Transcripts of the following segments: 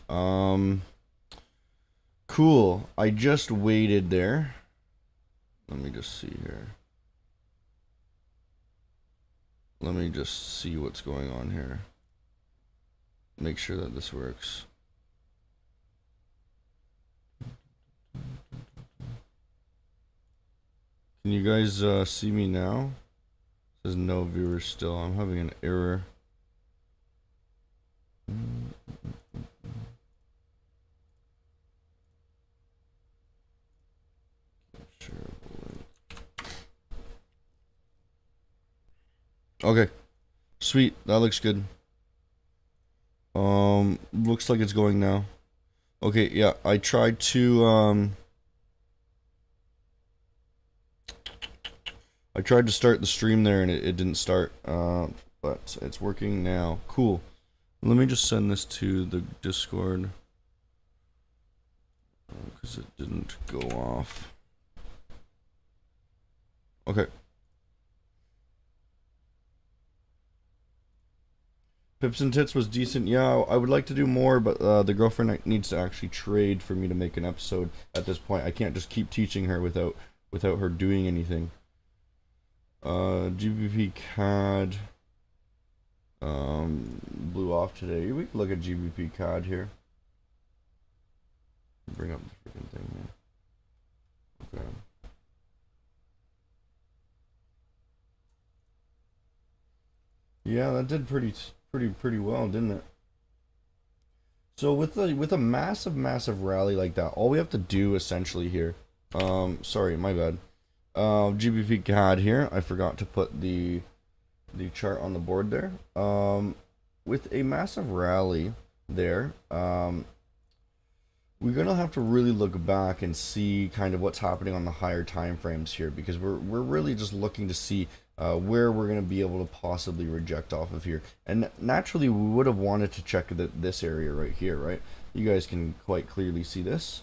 Cool. I just waited there. Let me just see here. Let me just see what's going on here. Make sure that this works. Can you guys see me now? It says no viewers still. I'm having an error. Okay. Sweet. That looks good. Looks like it's going now. Okay, yeah, I tried to start the stream there and it didn't start. But it's working now. Cool. Let me just send this to the Discord because it didn't go off. Okay. Pips and Tits was decent. Yeah, I would like to do more, but the girlfriend needs to actually trade for me to make an episode at this point. I can't just keep teaching her without her doing anything. GBP CAD blew off today. We can look at GBP CAD here. Bring up the freaking thing here. Okay. Yeah, that did pretty well, didn't it? So with a massive rally like that, all we have to do essentially here, sorry, my bad. GBP CAD here. I forgot to put the chart on the board there. With a massive rally there, we're gonna have to really look back and see kind of what's happening on the higher time frames here, because we're really just looking to see where we're going to be able to possibly reject off of here. And naturally, we would have wanted to check this area right here, right? You guys can quite clearly see this.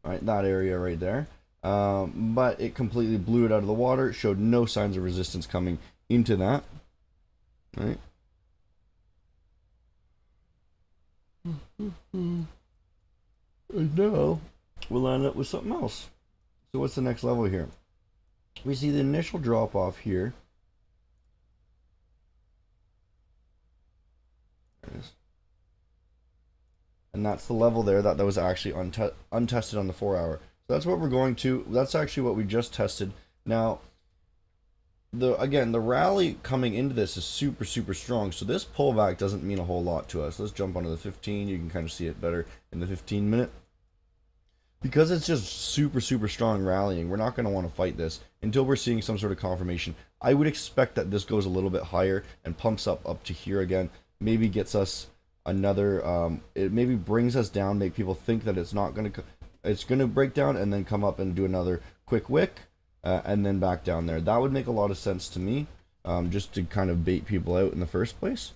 All right, that area right there. But it completely blew it out of the water. It showed no signs of resistance coming into that. Right? And now we'll end up with something else. So what's the next level here? We see the initial drop off here. There it is. And that's the level there that was actually untested on the 4 hour. So that's what we're going to. That's actually what we just tested. Now, again, the rally coming into this is super strong. So this pullback doesn't mean a whole lot to us. Let's jump onto the 15. You can kind of see it better in the 15-minute. Because it's just super strong rallying, we're not going to want to fight this until we're seeing some sort of confirmation. I would expect that this goes a little bit higher and pumps up to here again. Maybe gets us another, it maybe brings us down, make people think that it's not going to, it's going to break down and then come up and do another quick wick and then back down there. That would make a lot of sense to me, just to kind of bait people out in the first place.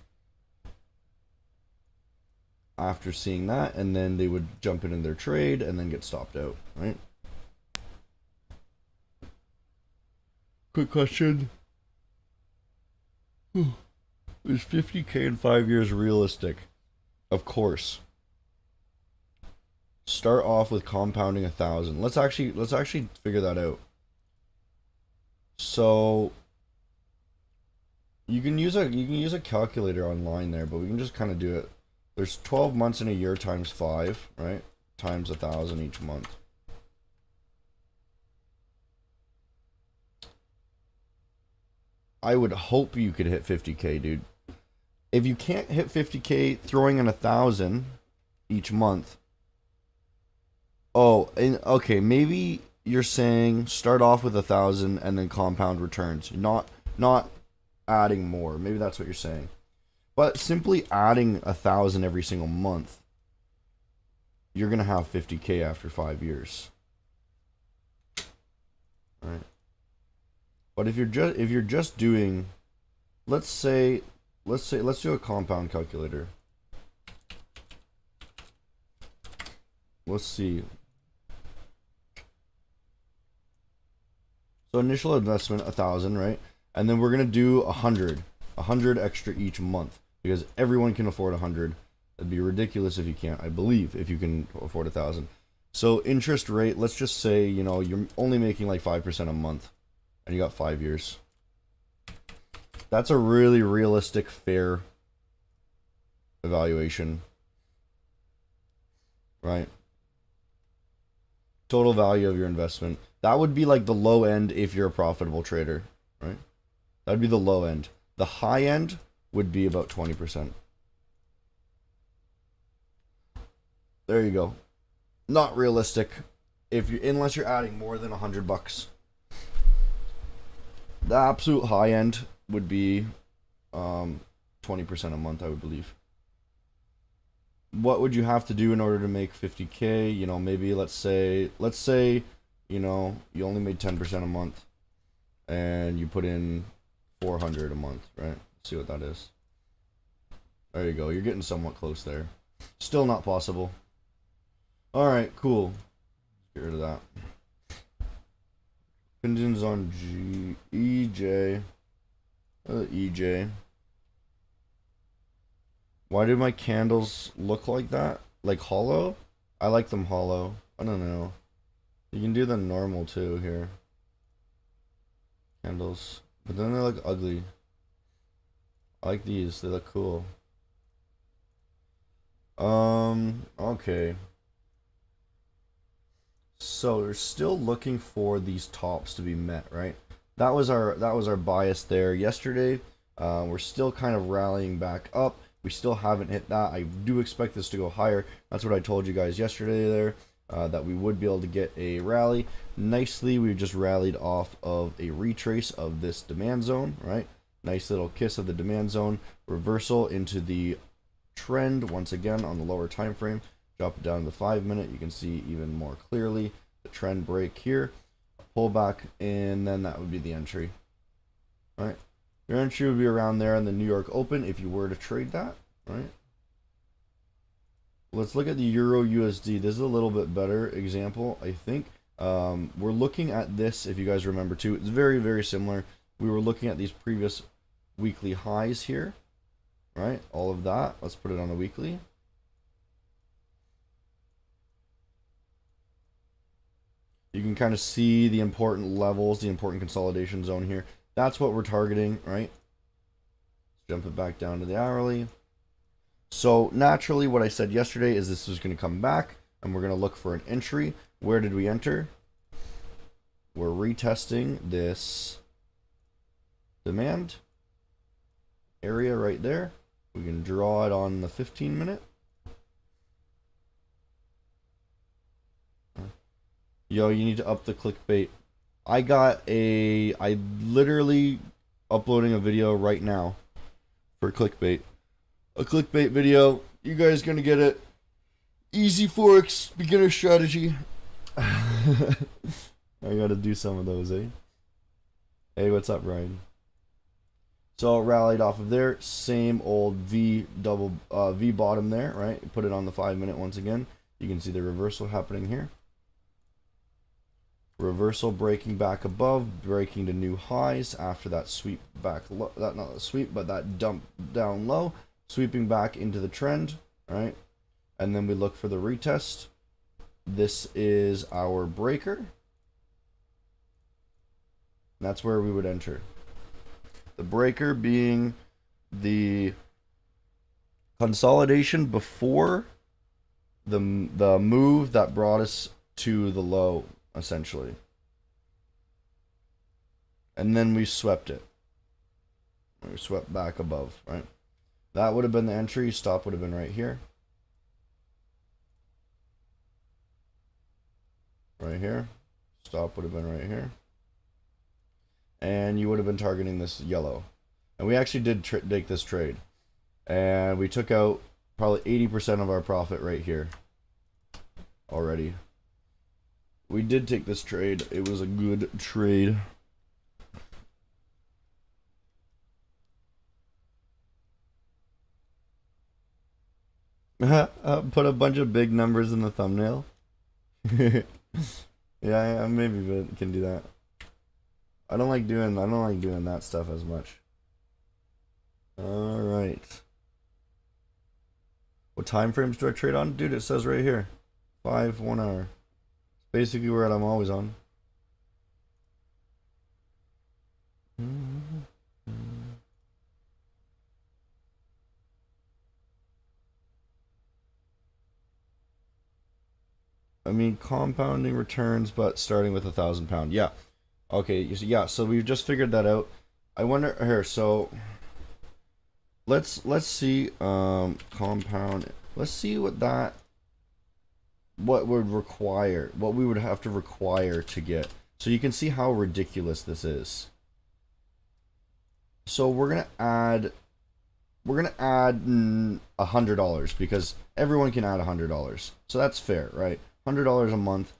After seeing that, and then they would jump in their trade and then get stopped out, right? Quick question. Is 50K in 5 years realistic? Of course. Start off with compounding 1,000. Let's actually figure that out. So you can use a calculator online there, but we can just kind of do it. There's 12 months in a year times 5, right? Times 1,000 each month. I would hope you could hit 50K, dude. If you can't hit 50K, throwing in 1,000 each month. Oh, and okay, maybe you're saying start off with 1,000 and then compound returns, not adding more. Maybe that's what you're saying. But simply adding 1,000 every single month, you're gonna have 50K after 5 years. All right. But if you're just doing, let's do a compound calculator. Let's see. So initial investment 1,000, right? And then we're gonna do 100 extra each month. because everyone can afford 100. It'd be ridiculous if you can't. I believe if you can afford 1,000. So interest rate, let's just say, you know, you're only making like 5% a month and you got 5 years. That's a really realistic, fair evaluation, right? Total value of your investment. That would be like the low end if you're a profitable trader, right? That'd be the low end. The high end would be about 20%. There you go. Not realistic if you, unless you're adding more than $100. The absolute high end would be 20% a month, I would believe. What would you have to do in order to make 50K? You know, maybe let's say, you know, you only made 10% a month and you put in 400 a month, right? Let's see what that is. There you go. You're getting somewhat close there. Still not possible. All right, cool. Get rid of that. Contingents on EJ. EJ. Why do my candles look like that? Like hollow? I like them hollow. I don't know. You can do the normal too here. Candles. But then they look ugly. I like these. They look cool. Okay. So we're still looking for these tops to be met, right? That was our bias there yesterday. We're still kind of rallying back up. We still haven't hit that. I do expect this to go higher. That's what I told you guys yesterday there, that we would be able to get a rally. Nicely, we just rallied off of a retrace of this demand zone, right? Nice little kiss of the demand zone. Reversal into the trend once again on the lower time frame. Drop it down to the 5 minute. You can see even more clearly the trend break here. Pull back, and then that would be the entry. All right. Your entry would be around there in the New York Open if you were to trade that, right? Let's look at the Euro USD. This is a little bit better example, I think. We're looking at this, if you guys remember too. It's very, very similar. We were looking at these previous weekly highs here, right? All of that. Let's put it on the weekly. You can kind of see the important levels, the important consolidation zone here. That's what we're targeting, right? Let's jump it back down to the hourly. So naturally, what I said yesterday is this is going to come back, and we're going to look for an entry. Where did we enter? We're retesting this demand area right there. We can draw it on the 15 minute. Yo, you need to up the clickbait. I literally uploading a video right now for clickbait. A clickbait video. You guys gonna get it. Easy Forex beginner strategy. I gotta do some of those, eh? Hey, what's up, Ryan? So rallied off of there. Same old V bottom there, right? Put it on the 5 minute once again. You can see the reversal happening here. Reversal breaking back above, breaking to new highs after that sweep back low, that not a sweep, but that dump down low, sweeping back into the trend, right? And then we look for the retest. This is our breaker. That's where we would enter. The breaker being the consolidation before the move that brought us to the low, essentially. And then we swept it. We swept back above, right? That would have been the entry. Stop would have been right here. Right here. Stop would have been right here. And you would have been targeting this yellow. And we actually did take this trade. And we took out probably 80% of our profit right here already. We did take this trade. It was a good trade. Put a bunch of big numbers in the thumbnail. Yeah, maybe can do that. I don't like doing that stuff as much. All right. What time frames do I trade on? Dude, it says right here. 5, 1 hour. Basically where I'm always on. I mean, compounding returns, but starting with £1,000. Yeah. Okay. Yeah. So we've just figured that out. I wonder here. So let's see. Compound. Let's see what would require. What we would have to require to get. So you can see how ridiculous this is. So we're gonna add $100 because everyone can add $100. So that's fair, right? $100 a month,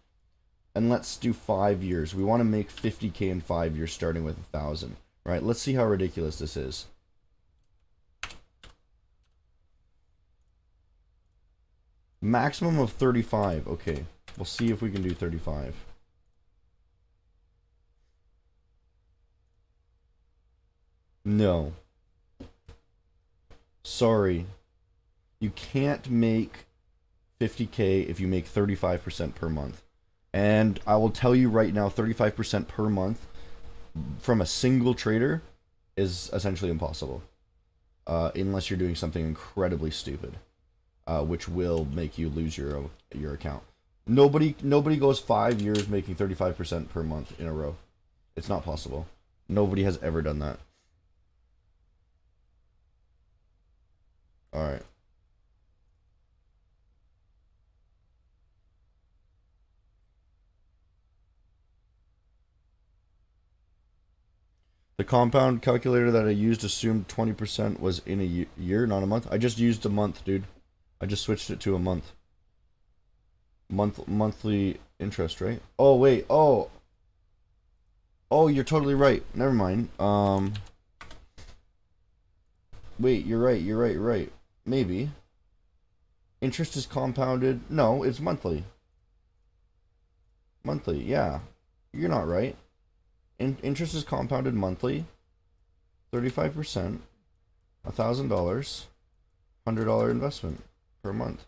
and let's do 5 years. We want to make 50K in 5 years, starting with 1,000, right? Let's see how ridiculous this is. Maximum of 35. Okay, we'll see if we can do 35. No. Sorry. You can't make 50K if you make 35% per month. And I will tell you right now, 35% per month from a single trader is essentially impossible. Unless you're doing something incredibly stupid, which will make you lose your account. Nobody goes 5 years making 35% per month in a row. It's not possible. Nobody has ever done that. All right. The compound calculator that I used assumed 20% was in a year, not a month. I just used a month, dude. I just switched it to a month. Monthly interest, right? Oh, wait. Oh, you're totally right. Never mind. Wait, you're right. Maybe. Interest is compounded. No, it's monthly. Monthly, yeah. You're not right. Interest is compounded monthly. 35%. $1,000. $100 investment per month.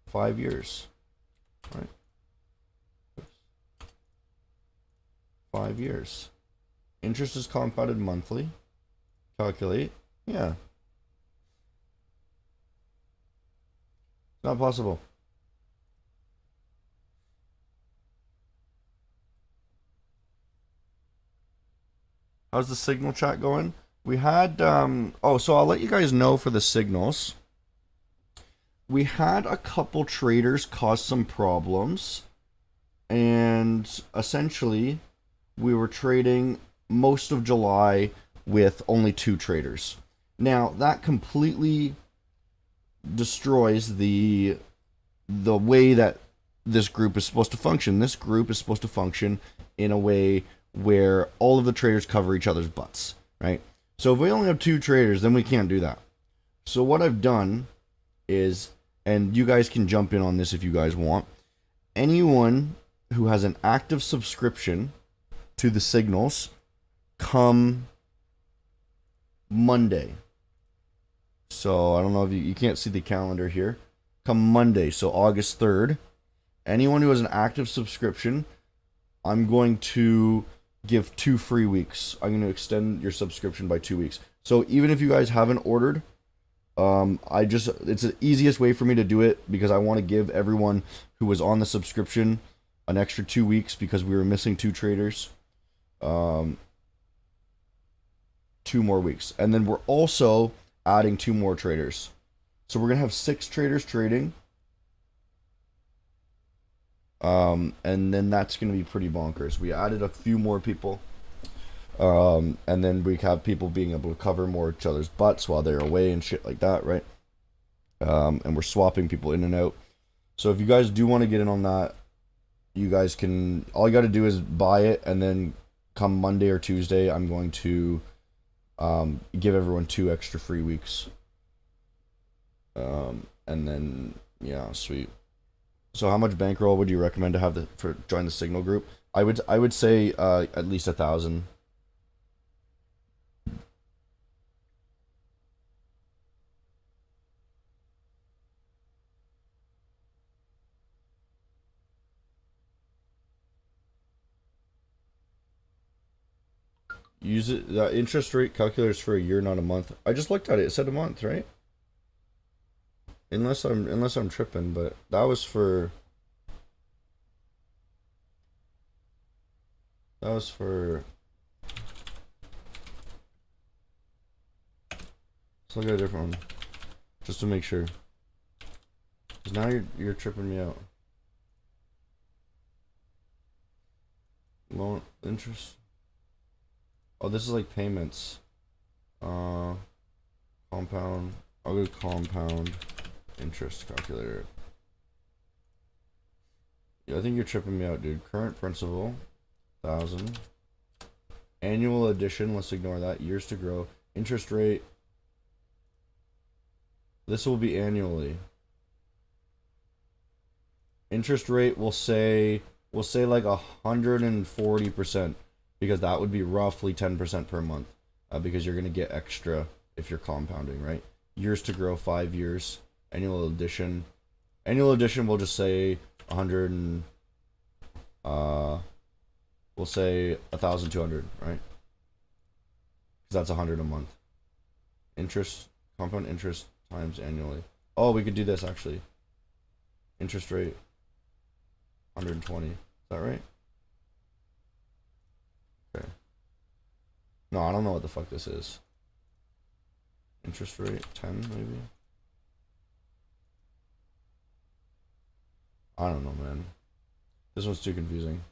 5 years. Right? 5 years. Interest is compounded monthly. Calculate. Yeah. It's not possible. How's the signal chat going? We had, so I'll let you guys know for the signals. We had a couple traders cause some problems. And essentially, we were trading most of July with only 2 traders. Now, that completely destroys the way that this group is supposed to function. This group is supposed to function in a way where all of the traders cover each other's butts, right? So if we only have 2 traders, then we can't do that. So what I've done is, and you guys can jump in on this if you guys want, anyone who has an active subscription to the signals come Monday. So I don't know if you can't see the calendar here. Come Monday, so August 3rd. Anyone who has an active subscription, I'm going to give 2 free weeks. I'm going to extend your subscription by 2 weeks. So even if you guys haven't ordered, it's the easiest way for me to do it because I want to give everyone who was on the subscription an extra 2 weeks because we were missing 2 traders. 2 more weeks. And then we're also adding 2 more traders. So we're going to have 6 traders trading. And then that's going to be pretty bonkers. We added a few more people. And then we have people being able to cover more each other's butts while they're away and shit like that, right? And we're swapping people in and out. So if you guys do want to get in on that, you guys can, all you got to do is buy it, and then come Monday or Tuesday, I'm going to give everyone 2 extra free weeks. And then, yeah, sweet. So how much bankroll would you recommend to have for join the signal group? I would say at least 1,000. Use it. The interest rate calculator's for a year, not a month. I just looked at it. It said a month, right? Unless I'm tripping, but that was for. Let's look at a different one, just to make sure. Cause now you're tripping me out. Loan interest. Oh, this is like payments. Compound. I'll go compound interest calculator. Yeah, I think you're tripping me out, dude. Current principal, 1,000. Annual addition. Let's ignore that. Years to grow. Interest rate. This will be annually. Interest rate will say like 140%, because that would be roughly 10% per month, because you're gonna get extra if you're compounding, right? Years to grow, 5 years. Annual addition will just say 100 and we'll say 1,200, right? Because that's 100 a month. Interest, compound interest times annually. Oh, we could do this actually. Interest rate 120. Is that right? Okay. No, I don't know what the fuck this is. Interest rate 10 maybe? I don't know, man. This one's too confusing.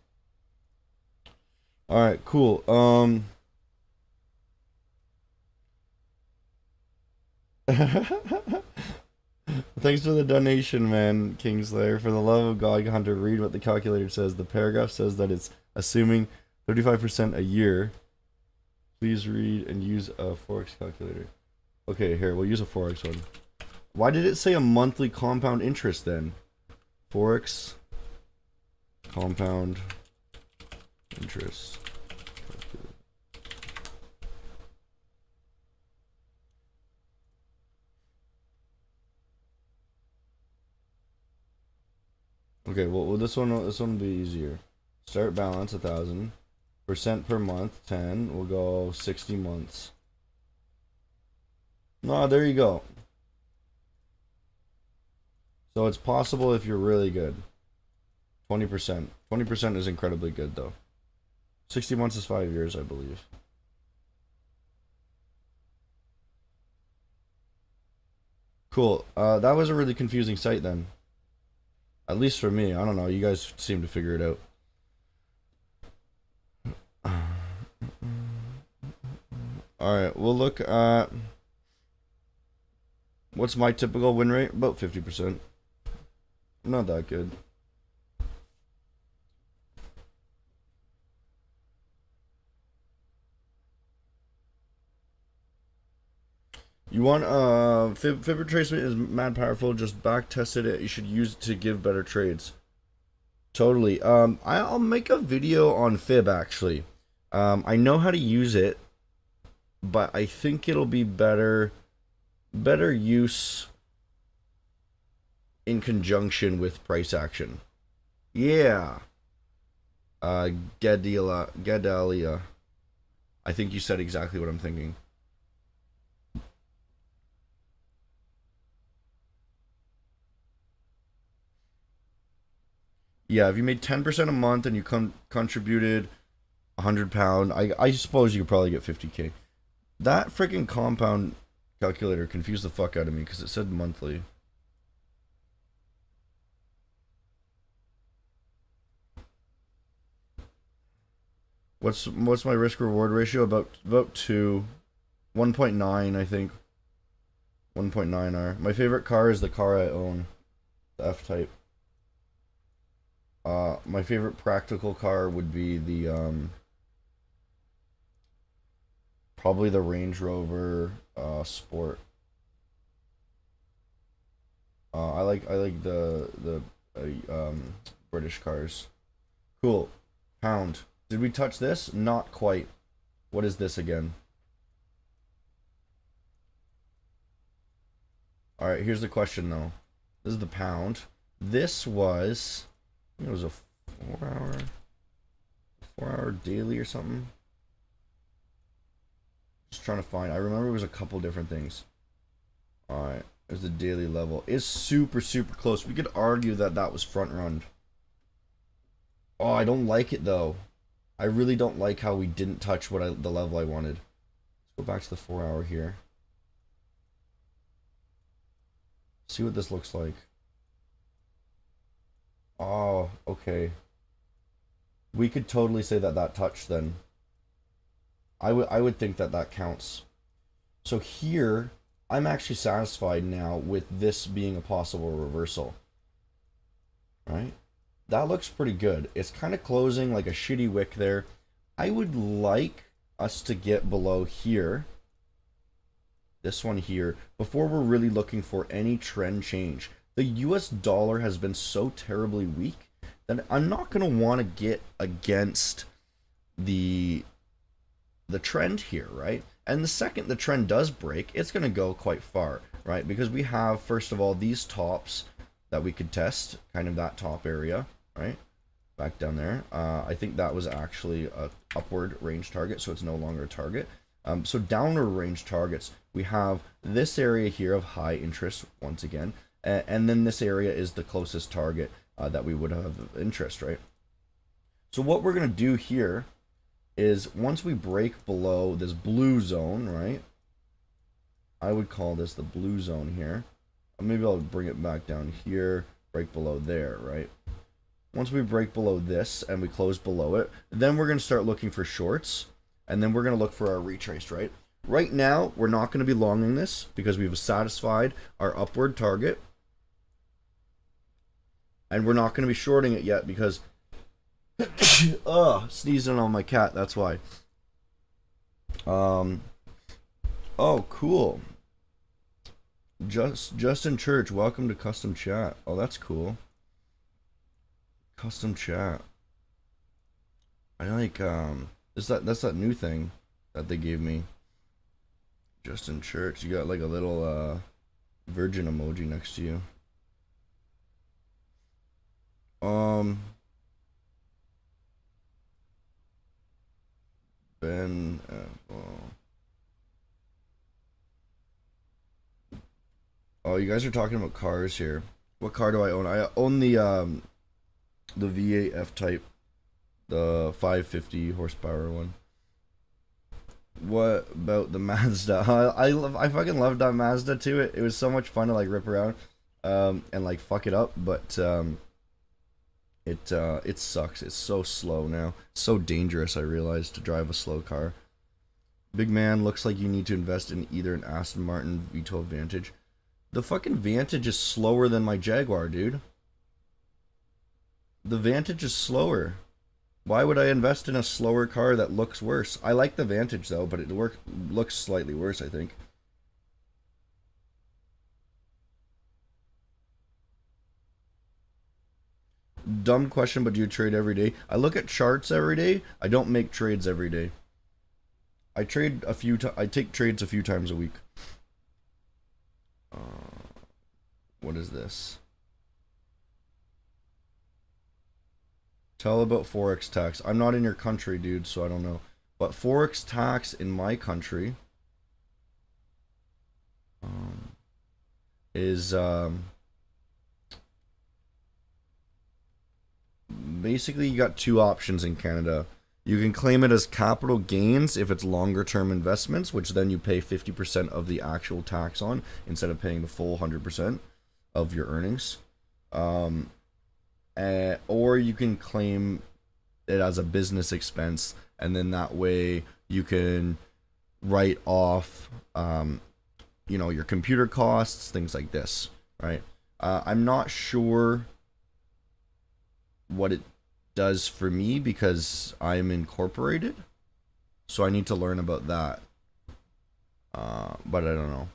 Alright, cool. Thanks for the donation, man, Kingslayer. For the love of God, Hunter, read what the calculator says. The paragraph says that it's assuming 35% a year. Please read and use a Forex calculator. Okay, here, we'll use a Forex one. Why did it say a monthly compound interest then? Forex compound interest. Okay, well this one will be easier. Start balance 1,000. Percent per month 10. We'll go 60 months. No, there you go. So it's possible if you're really good. 20%. 20% is incredibly good though. 60 months is 5 years, I believe. Cool. That was a really confusing site then. At least for me. I don't know. You guys seem to figure it out. Alright, we'll look at... What's my typical win rate? About 50%. Not that good. You want fib retracement is mad powerful. Just back tested it. You should use it to give better trades. Totally. I'll make a video on fib actually. I know how to use it, but I think it'll be better use in conjunction with price action. Yeah. Gedalia. I think you said exactly what I'm thinking. Yeah, if you made 10% a month and you contributed £100, I suppose you could probably get 50k. That freaking compound calculator confused the fuck out of me because it said monthly. What's my risk reward ratio? About 2. 1.9, I think. 1.9R. My favorite car is the car I own, the F-Type. My favorite practical car would be the probably the Range Rover Sport. I like the British cars. Cool. Pound. Did we touch this? Not quite. What is this again? All right, here's the question though. This is the pound. This was, I think it was a 4 hour daily or something. Just trying to find. I remember it was a couple different things. All right, there's the daily level. It's super close. We could argue that that was front run. Oh, I don't like it though. I really don't like how we didn't touch the level I wanted. Let's go back to the 4-hour here. See what this looks like. Oh, okay. We could totally say that that touched then. I would think that that counts. So here, I'm actually satisfied now with this being a possible reversal. Right? That looks pretty good. It's kind of closing like a shitty wick there. I would like us to get below here. This one here. Before we're really looking for any trend change. The US dollar has been so terribly weak that I'm not going to want to get against the trend here, right? And the second the trend does break, it's going to go quite far, right? Because we have, first of all, these tops that we could test, kind of that top area, right? Back down there. I think that was actually a upward range target, so it's no longer a target. So downward range targets, we have this area here of high interest, once again, and then this area is the closest target that we would have interest, right? So what we're going to do here is once we break below this blue zone, right? I would call this the blue zone here. Maybe I'll bring it back down here, break below there, right? Once we break below this and we close below it, then we're going to start looking for shorts, and then we're going to look for our retrace, right? Right now, we're not going to be longing this because we've satisfied our upward target. And we're not going to be shorting it yet because sneezing on my cat, that's why. Oh, cool. Justin Church, welcome to custom chat. Oh, that's cool. Custom chat. I like that's that new thing that they gave me. Justin Church, you got like a little virgin emoji next to you. Ben Oh, you guys are talking about cars here. What car do I own? I own the V8 F-Type, the 550 horsepower one. What about the Mazda? I fucking loved that Mazda too. It was so much fun to like rip around and like fuck it up, but it sucks. It's so slow now. It's so dangerous, I realized, to drive a slow car. Big man, looks like you need to invest in either an Aston Martin V12 Vantage. The fucking Vantage is slower than my Jaguar, dude. The Vantage is slower. Why would I invest in a slower car that looks worse? I like the Vantage though, but it looks slightly worse, I think. Dumb question, but do you trade every day? I look at charts every day. I don't make trades every day. I trade I take trades a few times a week. What is this? Tell about Forex tax. I'm not in your country, dude, so I don't know. But Forex tax in my country is basically you got two options in Canada. You can claim it as capital gains if it's longer term investments, which then you pay 50% of the actual tax on instead of paying the full 100% of your earnings. Or you can claim it as a business expense, and then that way you can write off, your computer costs, things like this, right? I'm not sure what it does for me because I'm incorporated, so I need to learn about that. But I don't know.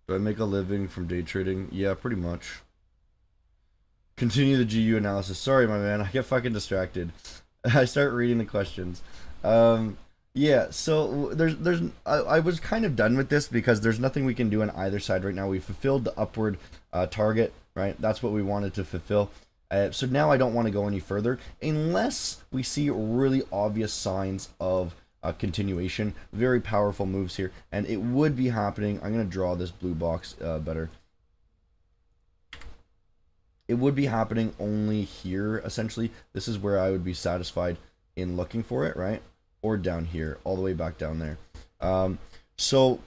Do I make a living from day trading? Yeah, pretty much. Continue the GU analysis. Sorry, my man. I get fucking distracted. I start reading the questions. Yeah, so I was kind of done with this because there's nothing we can do on either side right now. We fulfilled the upward target, right? That's what we wanted to fulfill. So now I don't want to go any further unless we see really obvious signs of continuation. Very powerful moves here, and it would be happening. I'm going to draw this blue box better. It would be happening only here, essentially. This is where I would be satisfied in looking for it, right? Or down here, all the way back down there. So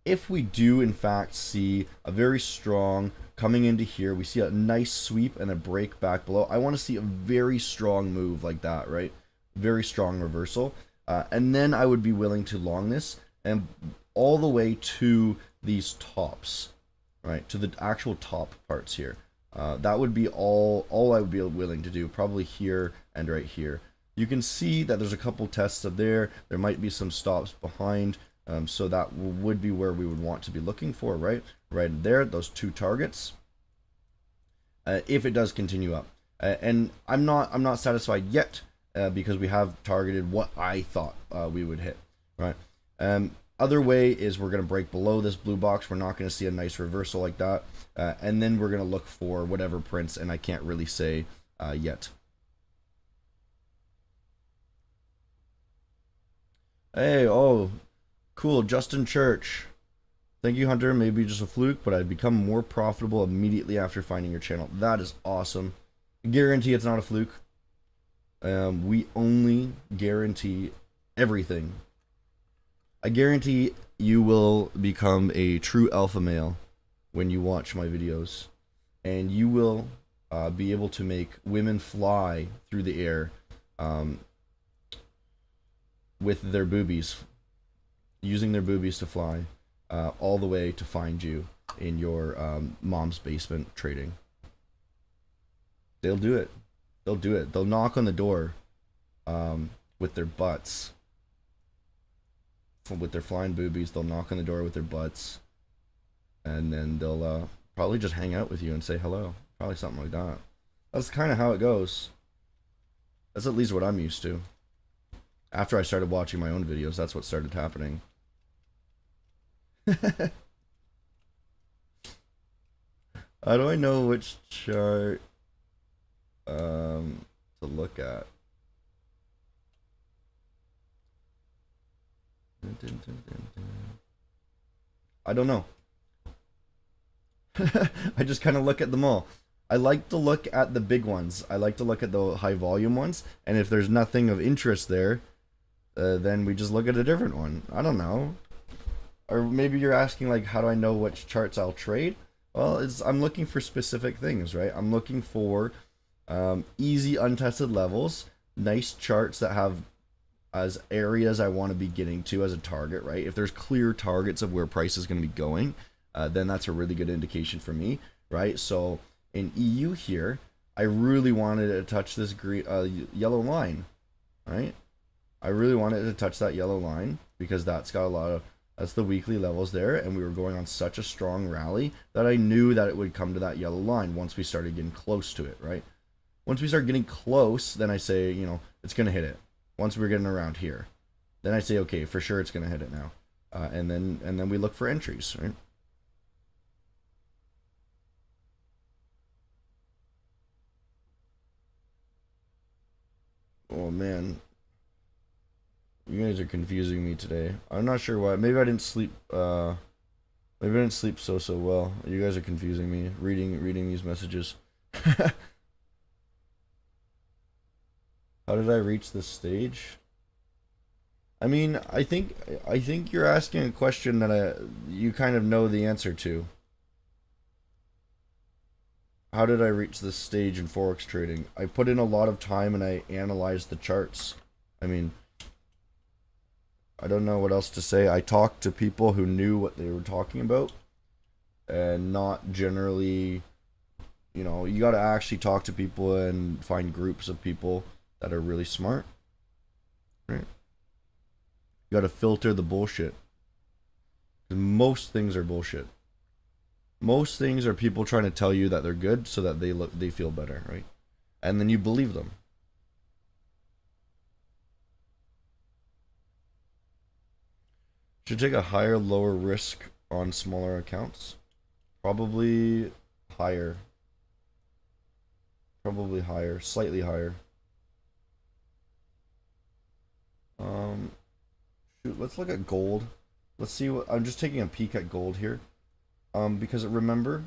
if we do, in fact, see a very strong coming into here, we see a nice sweep and a break back below. I want to see a very strong move like that, right? Very strong reversal. And then I would be willing to long this and all the way to these tops, right? To the actual top parts here. That would be all I would be willing to do, probably here and right here. You can see that there's a couple tests up there. There might be some stops behind. So that would be where we would want to be looking for, right? Right there, those two targets. If it does continue up. And I'm not satisfied yet because we have targeted what I thought we would hit, right? Other way is we're going to break below this blue box. We're not going to see a nice reversal like that. And then we're going to look for whatever prints, and I can't really say yet. Hey, oh, cool, Justin Church. Thank you, Hunter. Maybe just a fluke, but I've become more profitable immediately after finding your channel. That is awesome. Guarantee it's not a fluke. We only guarantee everything. I guarantee you will become a true alpha male when you watch my videos, and you will be able to make women fly through the air with their boobies, using their boobies to fly all the way to find you in your mom's basement trading. They'll do it. They'll do it. They'll knock on the door with their butts. With their flying boobies, they'll knock on the door with their butts, and then they'll probably just hang out with you and say hello. Probably something like that. That's kind of how it goes. That's at least what I'm used to. After I started watching my own videos, that's what started happening. How do I know which chart to look at? I don't know. I just kind of look at them all. I like to look at the big ones. I like to look at the high volume ones, and if there's nothing of interest there, then we just look at a different one. I don't know. Or maybe you're asking, like, how do I know which charts I'll trade? Well, I'm looking for specific things, right? I'm looking for easy untested levels, nice charts that have as areas I want to be getting to as a target, right? If there's clear targets of where price is going to be going, then that's a really good indication for me, right? So in EU here, I really wanted to touch this green, yellow line, right? I really wanted to touch that yellow line because that's got a lot of, that's the weekly levels there, and we were going on such a strong rally that I knew that it would come to that yellow line once we started getting close to it, right? Once we start getting close, then I say, you know, it's going to hit it. Once we're getting around here, then I say, okay, for sure it's going to hit it now. And then we look for entries, right? Oh, man. You guys are confusing me today. I'm not sure why. Maybe I didn't sleep, maybe I didn't sleep so well. You guys are confusing me, reading these messages. How did I reach this stage? I mean, I think you're asking a question that you kind of know the answer to. How did I reach this stage in Forex trading? I put in a lot of time and I analyzed the charts. I mean, I don't know what else to say. I talked to people who knew what they were talking about, and not generally, you know, you got to actually talk to people and find groups of people that are really smart, right? You got to filter the bullshit. Most things are bullshit. Most things are people trying to tell you that they're good so that they feel better, right? And then you believe them. Should take a higher, lower risk on smaller accounts. Probably higher. Probably higher, slightly higher. Shoot, let's look at gold. Let's see what, I'm just taking a peek at gold here. Because remember,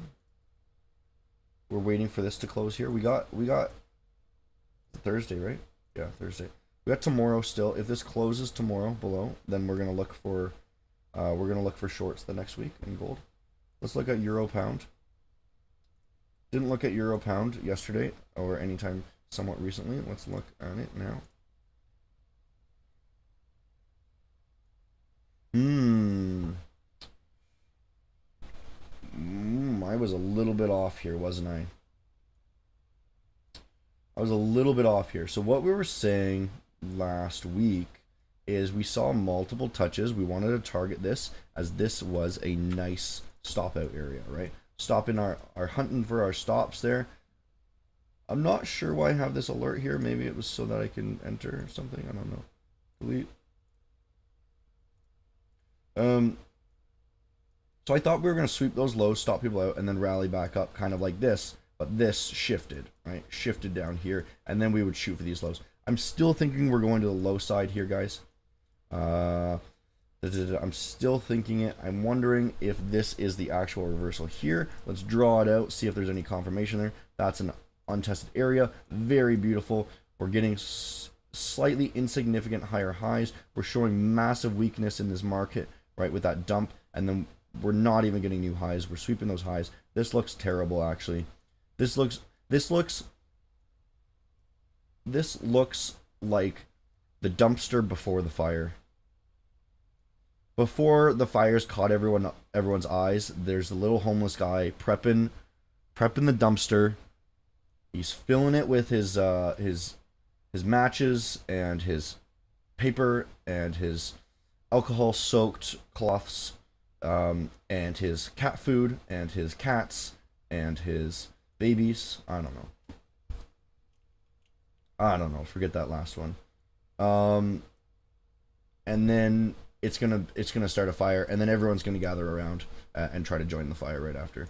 we're waiting for this to close here. We got Thursday, right? Yeah, Thursday. We got tomorrow still. If this closes tomorrow below, then we're gonna look for shorts the next week in gold. Let's look at euro pound. Didn't look at euro pound yesterday or anytime somewhat recently. Let's look at it now. I was a little bit off here, wasn't I? I was a little bit off here. So what we were saying last week is we saw multiple touches. We wanted to target this as this was a nice stop out area, right? Stopping our hunting for our stops there. I'm not sure why I have this alert here. Maybe it was so that I can enter something. I don't know. Delete. So I thought we were going to sweep those lows, stop people out, and then rally back up kind of like this. But this shifted, right? Shifted down here, and then we would shoot for these lows. I'm still thinking we're going to the low side here, guys. I'm still thinking it. I'm wondering if this is the actual reversal here. Let's draw it out, see if there's any confirmation there. That's an untested area. Very beautiful. We're getting slightly insignificant higher highs. We're showing massive weakness in this market, right, with that dump, and then we're not even getting new highs. We're sweeping those highs. This looks terrible, actually. This looks like the dumpster before the fire. Before the fires caught everyone's eyes, there's a little homeless guy prepping the dumpster. He's filling it with his matches and his paper and his alcohol-soaked cloths, and his cat food and his cats and his babies. I don't know. Forget that last one. And then it's gonna start a fire, and then everyone's gonna gather around and try to join the fire right after.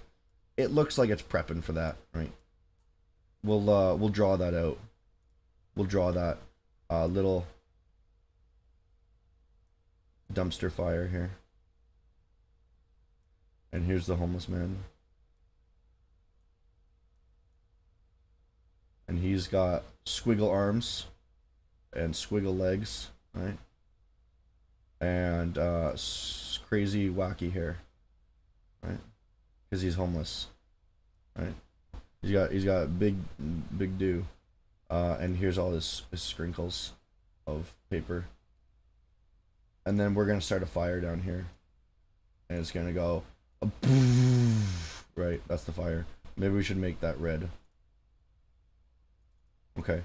It looks like it's prepping for that, right? We'll draw that out. We'll draw that little dumpster fire here. And here's the homeless man. And he's got squiggle arms and squiggle legs, right? And crazy wacky hair, right? Because he's homeless, right? He's got big do, and here's all his sprinkles of paper. And then we're gonna start a fire down here, and it's gonna go, right? That's the fire. Maybe we should make that red. Okay,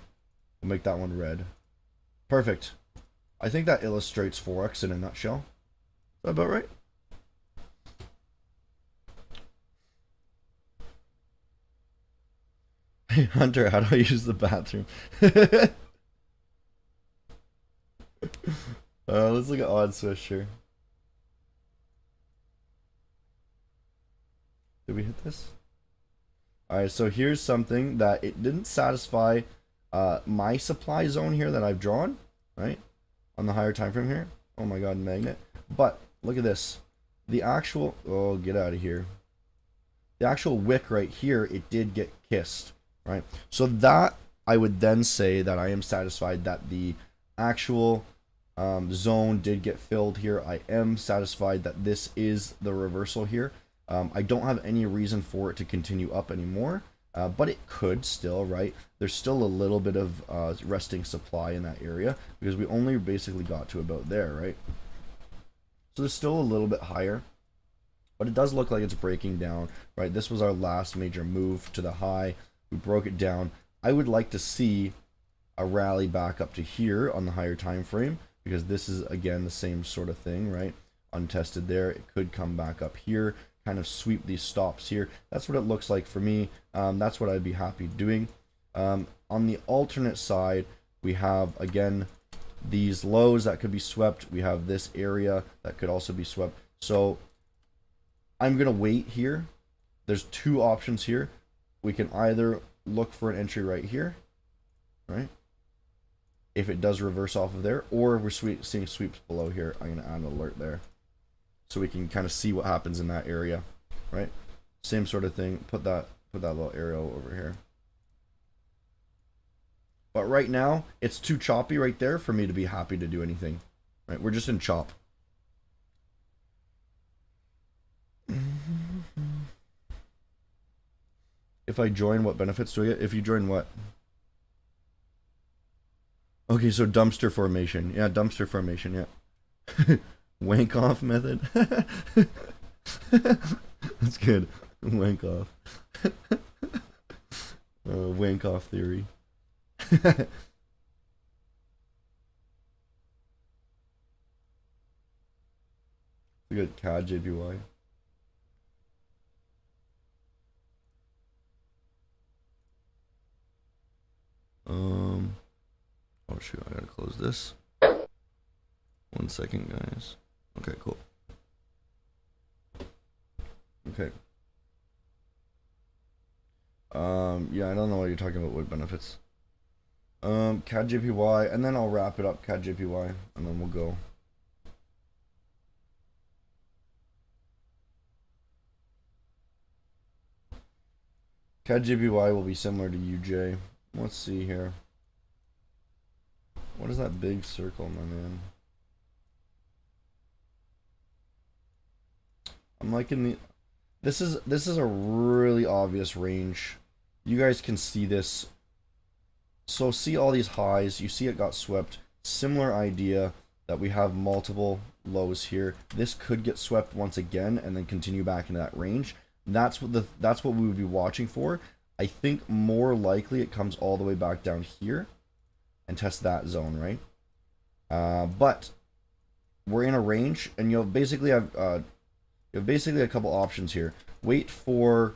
we'll make that one red. Perfect. I think that illustrates Forex in a nutshell. Is that about right? Hey Hunter, how do I use the bathroom? Let's look at odd swish here. Did we hit this? Alright, so here's something that it didn't satisfy my supply zone here that I've drawn, right? On the higher time frame here. Oh my god, magnet. But look at this. The actual, oh, get out of here. The actual wick right here, it did get kissed, right? So that, I would then say that I am satisfied that the actual zone did get filled here. I am satisfied that this is the reversal here. I don't have any reason for it to continue up anymore, but it could still, right? There's still a little bit of resting supply in that area because we only basically got to about there, right? So there's still a little bit higher, but it does look like it's breaking down, right? This was our last major move to the high. We broke it down. I would like to see a rally back up to here on the higher time frame because this is, again, the same sort of thing, right? Untested there. It could come back up here, kind of sweep these stops here. That's what it looks like for me. That's what I'd be happy doing. On the alternate side, we have, again, these lows that could be swept. We have this area that could also be swept. So I'm going to wait here. There's two options here. We can either look for an entry right here, right? If it does reverse off of there, or if we're seeing sweeps below here, I'm going to add an alert there. So we can kind of see what happens in that area, right? Same sort of thing, put that little arrow over here. But right now, it's too choppy right there for me to be happy to do anything, right? We're just in chop. If I join, what benefits do I get? If you join what? Okay, so dumpster formation. Yeah, dumpster formation, yeah. Wank off method. That's good. Wank off. Wank off theory. Good CAD JPY. Oh shoot, I gotta close this. 1 second, guys. Okay, cool. Okay. Yeah, I don't know what you're talking about, what benefits. CAD JPY, and then I'll wrap it up, CAD JPY, and then we'll go. CAD JPY will be similar to UJ. Let's see here. What is that big circle, my man? I'm liking the... This is a really obvious range. You guys can see this. So see all these highs. You see it got swept. Similar idea that we have multiple lows here. This could get swept once again and then continue back into that range. That's what we would be watching for. I think more likely it comes all the way back down here and test that zone, right? But we're in a range, and you'll basically have a couple options here. Wait for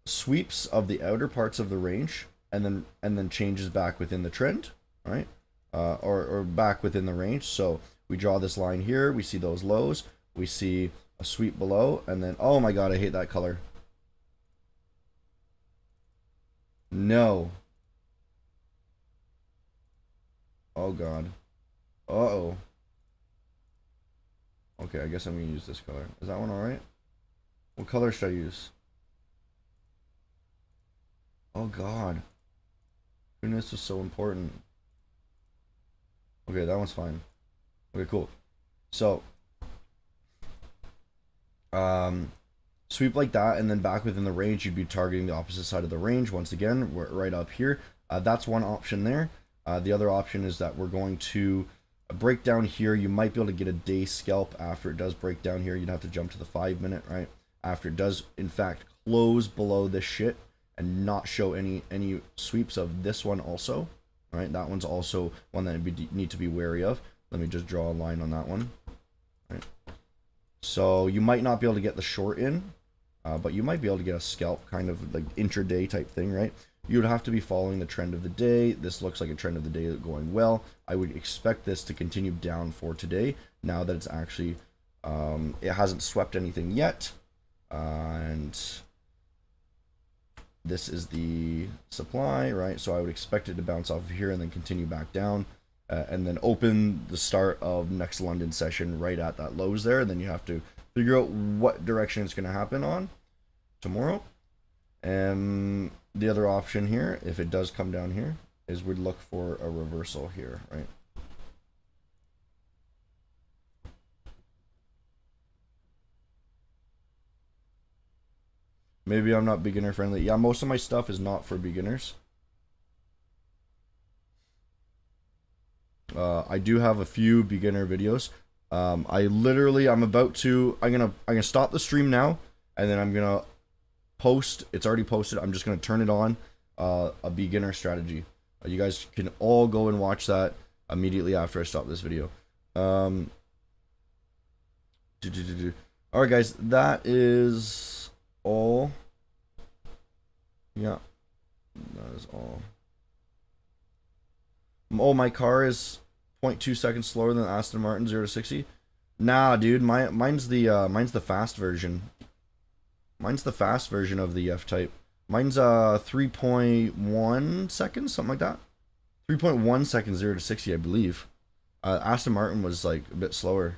sweeps of the outer parts of the range, and then changes back within the trend, right? Or back within the range. So we draw this line here. We see those lows. We see a sweep below, and then, oh my god, I hate that color. No. Oh god. Uh-oh. Okay, I guess I'm gonna use this color. Is that one alright? What color should I use? Oh god. Goodness was so important. Okay, that one's fine. Okay, cool. So, sweep like that, and then back within the range, you'd be targeting the opposite side of the range. Once again, we're right up here. That's one option there. The other option is that we're going to break down here. You might be able to get a day scalp after it does break down here. You'd have to jump to the 5 minute, right? After it does, in fact, close below this shit and not show any sweeps of this one also, right? That one's also one that you need to be wary of. Let me just draw a line on that one, right? So you might not be able to get the short in, but you might be able to get a scalp, kind of like intraday type thing, right? You would have to be following the trend of the day. This looks like a trend of the day going well. I would expect this to continue down for today, now that it's actually, it hasn't swept anything yet. And this is the supply, right? So I would expect it to bounce off of here and then continue back down, and then open the start of next London session right at that lows there. And then you have to figure out what direction it's going to happen on tomorrow. And the other option here, if it does come down here, is we'd look for a reversal here, right? Maybe I'm not beginner friendly. Yeah, most of my stuff is not for beginners. I do have a few beginner videos. I'm gonna stop the stream now, and then I'm gonna post. It's already posted. I'm just gonna turn it on. A beginner strategy. You guys can all go and watch that immediately after I stop this video. All right, guys, that is all. Yeah, that is all. Oh, my car is 0.2 seconds slower than Aston Martin 0 to 60. Nah, dude, mine's the fast version. Mine's the fast version of the F-Type. Mine's 3.1 seconds, something like that. 3.1 seconds 0 to 60, I believe. Aston Martin was like a bit slower,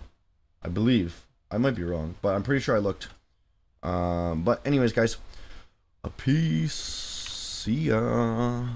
I believe. I might be wrong, but I'm pretty sure I looked. But anyways, guys, a peace. See ya.